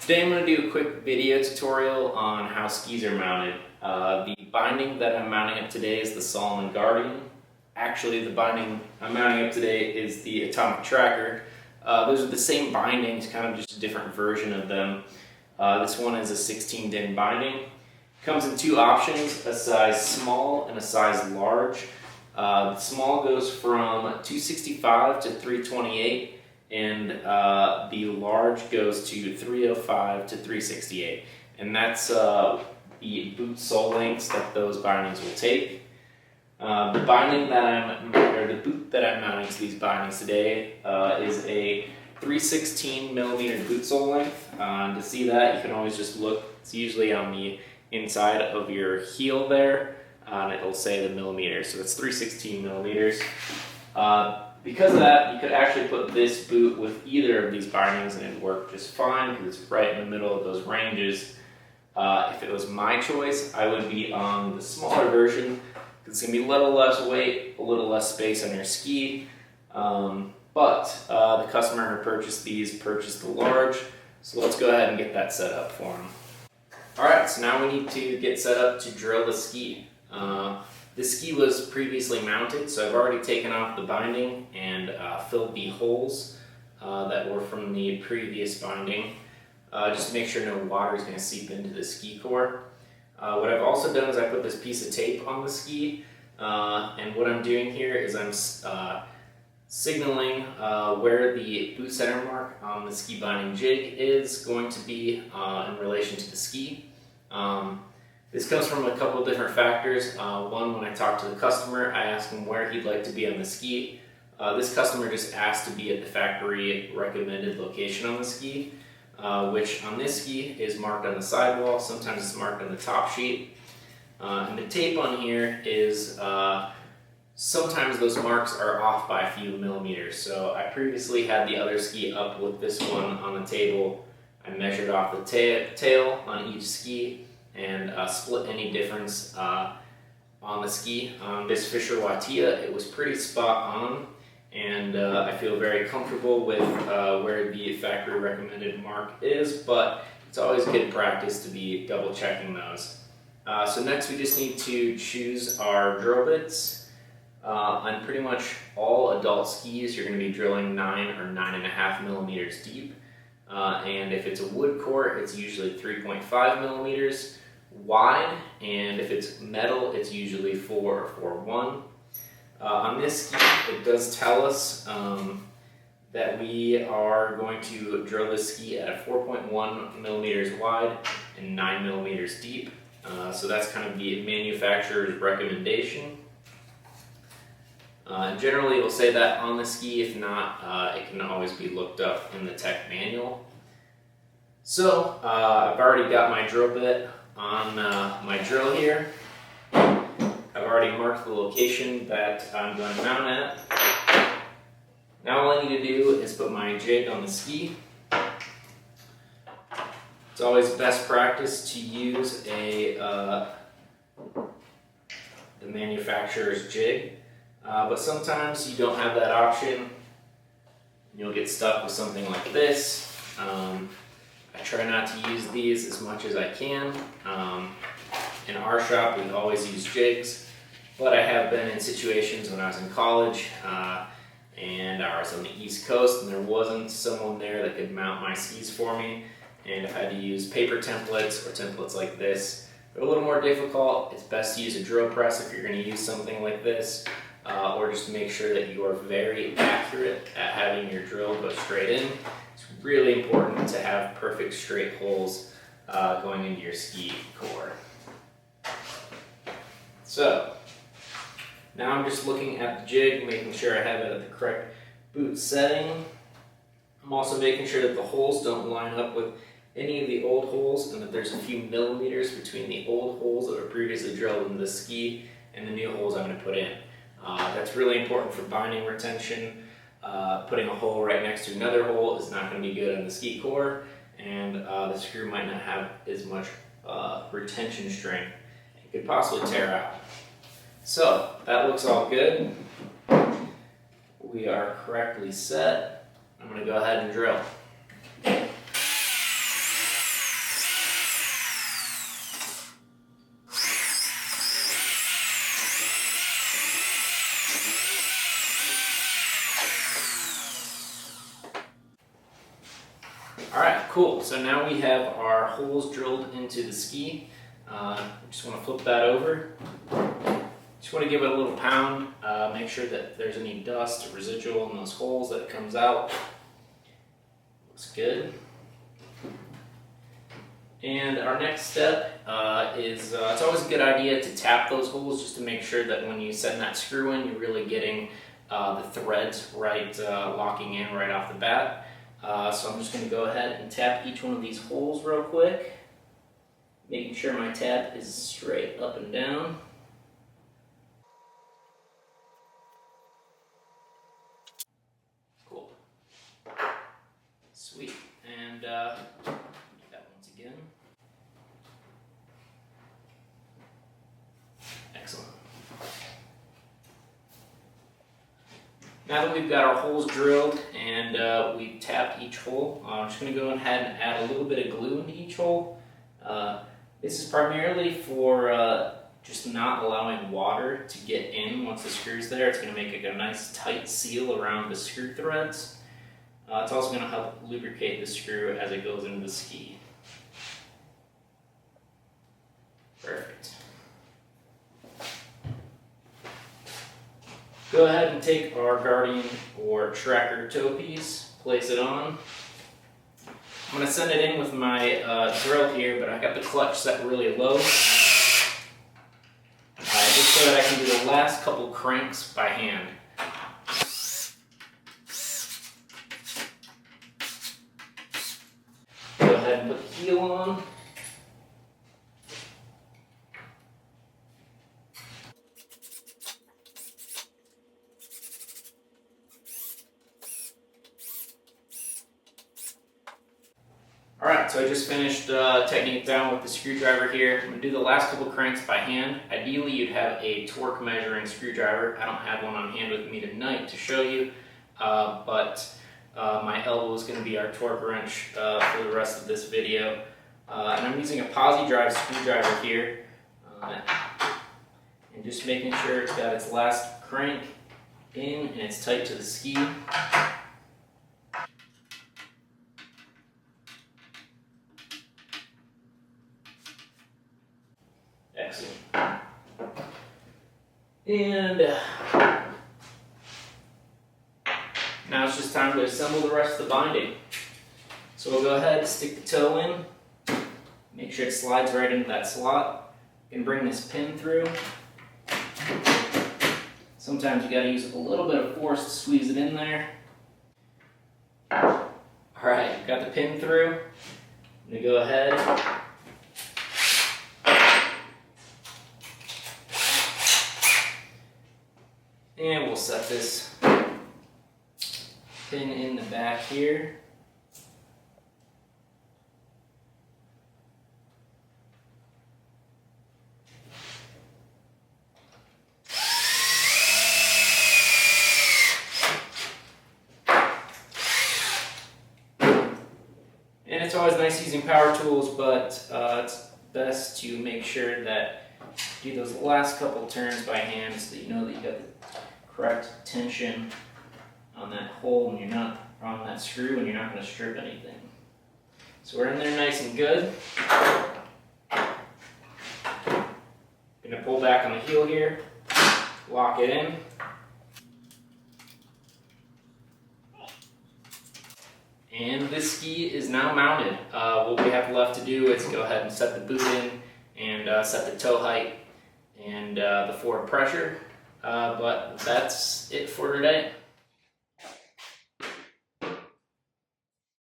Today I'm going to do a quick video tutorial on how skis are mounted. The binding that I'm mounting up today is the Solomon Guardian. Actually, the binding I'm mounting up today is the Atomic Tracker. Those are the same bindings, kind of just a different version of them. This one is a 16 din binding. Comes in two options, a size small and a size large. The small goes from 265 to 328. And the large goes to 305 to 368, and that's the boot sole lengths that those bindings will take. The boot that I'm mounting to these bindings today is a 316 millimeter boot sole length. To see that, you can always just look. It's usually on the inside of your heel there, and it'll say the millimeters. So it's 316 millimeters. Because of that, you could actually put this boot with either of these bindings and it'd work just fine because it's right in the middle of those ranges. If it was my choice, I would be on the smaller version because it's going to be a little less weight, a little less space on your ski. But the customer who purchased these purchased the large, so let's go ahead and get that set up for him. Alright, so now we need to get set up to drill the ski. This ski was previously mounted, so I've already taken off the binding and filled the holes that were from the previous binding, just to make sure no water is going to seep into the ski core. What I've also done is I put this piece of tape on the ski, and what I'm doing here is I'm signaling where the boot center mark on the ski binding jig is going to be in relation to the ski. This comes from a couple of different factors. One, when I talked to the customer, I asked him where he'd like to be on the ski. This customer just asked to be at the factory recommended location on the ski, which on this ski is marked on the sidewall. Sometimes it's marked on the top sheet. And the tape on here is, sometimes those marks are off by a few millimeters. So I previously had the other ski up with this one on the table. I measured off the tail on each ski and split any difference on the ski. On this Fisher Watia, it was pretty spot on, and I feel very comfortable with where the factory recommended mark is, but it's always good practice to be double checking those. So next we just need to choose our drill bits. On pretty much all adult skis, you're going to be drilling 9 or 9.5 millimeters deep. And if it's a wood core, it's usually 3.5 millimeters wide, and if it's metal, it's usually 4 or 4.1. On this ski, it does tell us that we are going to drill this ski at a 4.1 millimeters wide and 9 millimeters deep. So that's kind of the manufacturer's recommendation. Generally, it will say that on the ski. If not, it can always be looked up in the tech manual. So I've already got my drill bit on my drill here. I've already marked the location that I'm going to mount at. Now all I need to do is put my jig on the ski. It's always best practice to use the manufacturer's jig, but sometimes you don't have that option. You'll get stuck with something like this. I try not to use these as much as I can. In our shop, we always use jigs, but I have been in situations when I was in college and I was on the East Coast and there wasn't someone there that could mount my skis for me, and I had to use paper templates or templates like this. They're a little more difficult. It's best to use a drill press if you're going to use something like this, or just to make sure that you are very accurate at having your drill go straight in. It's really important to have perfect straight holes going into your ski core. So now I'm just looking at the jig, making sure I have it at the correct boot setting. I'm also making sure that the holes don't line up with any of the old holes and that there's a few millimeters between the old holes that were previously drilled in the ski and the new holes I'm going to put in. That's really important for binding retention. Putting a hole right next to another hole is not going to be good on the ski core, and the screw might not have as much retention strength. It could possibly tear out. So that looks all good. We are correctly set. I'm going to go ahead and drill. Alright, cool. So now we have our holes drilled into the ski. Just want to flip that over. Just want to give it a little pound, make sure that there's any dust or residual in those holes that it comes out. Looks good. And our next step is, it's always a good idea to tap those holes just to make sure that when you send that screw in, you're really getting the threads right, locking in right off the bat. So I'm just going to go ahead and tap each one of these holes real quick, making sure my tap is straight up and down. Cool. Sweet. And do that once again. Excellent. Now that we've got our holes drilled and we've tapped each hole, I'm just going to go ahead and add a little bit of glue into each hole. This is primarily for just not allowing water to get in once the screw's there. It's going to make a nice tight seal around the screw threads. It's also going to help lubricate the screw as it goes into the ski. Perfect. Go ahead and take our Guardian or Tracker toe piece, place it on. I'm going to send it in with my drill here, but I got the clutch set really low. Just so that I can do the last couple cranks by hand. Go ahead and put the heel on. Alright, so I just finished tightening it down with the screwdriver here. I'm going to do the last couple cranks by hand. Ideally, you'd have a torque measuring screwdriver. I don't have one on hand with me tonight to show you, but my elbow is going to be our torque wrench for the rest of this video. And I'm using a posi drive screwdriver here, and just making sure it's got its last crank in and it's tight to the ski. Excellent. And now it's just time to assemble the rest of the binding. So we'll go ahead and stick the toe in, make sure it slides right into that slot. You can bring this pin through. Sometimes you got to use a little bit of force to squeeze it in there. Alright, got the pin through. I'm going to go ahead. And we'll set this pin in the back here. And it's always nice using power tools, but it's best to make sure that you do those last couple turns by hand so that you know that you got the correct tension on that hole and you're not on that screw and you're not going to strip anything. So we're in there nice and good. Going to pull back on the heel here, lock it in. And this ski is now mounted. What we have left to do is go ahead and set the boot in and set the toe height and the forward pressure. But that's it for today.